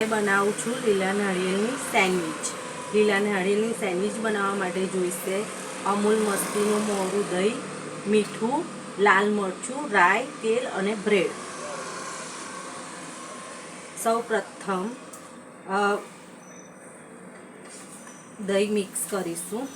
બનાવું છું લીલા નાળિયેરની સેન્ડવિચ. લીલા નાળિયેરની સેન્ડવિચ બનાવવા માટે જોઈશે અમૂલ મસ્તીનું મોરું દહીં, મીઠું, લાલ મરચું, રાઈ, તેલ અને બ્રેડ. સૌ પ્રથમ દહીં મિક્સ કરીશું.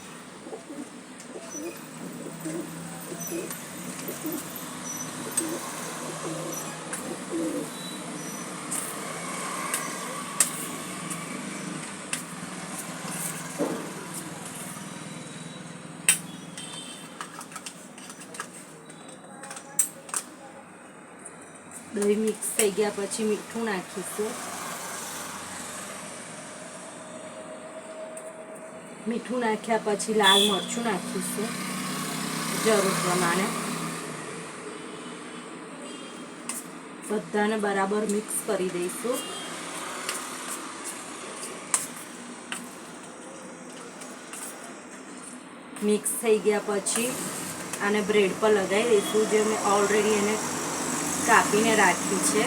દહીં મિક્સ થઈ ગયા પછી મીઠું નાખીશું. મીઠું નાખ્યા પછી લાલ મરચું નાખીશું જરૂર પ્રમાણે. બધાને બરાબર મિક્સ કરી દઈશું. મિક્સ થઈ ગયા પછી આને બ્રેડ પર લગાવી દઈશું, જે મેં ઓલરેડી એને કાપીને રાખી છે.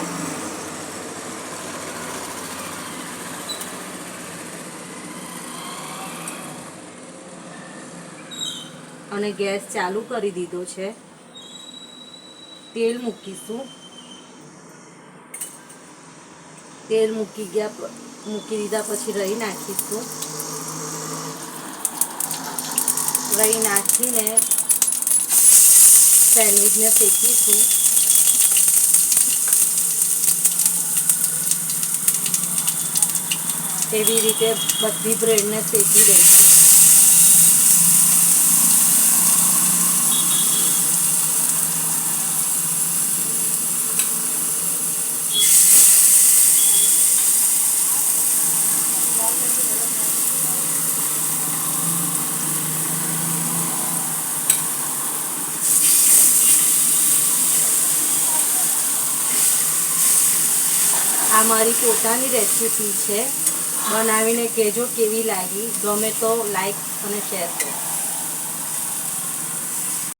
અને ગેસ ચાલુ કરી દીધો છે. તેલ મૂકીશું. તેલ મૂકી દીધા પછી રાઈ નાખીશું. રાઈ નાખીને સેન્ડવિચને શેકીશું. એવી રીતે બધી બ્રેડને શેકી દઈશું. આ મારી પોતાની રેસીપી છે. બનાવીને કહેજો કેવી લાગી. ગમે તો લાઈક અને શેર કરો.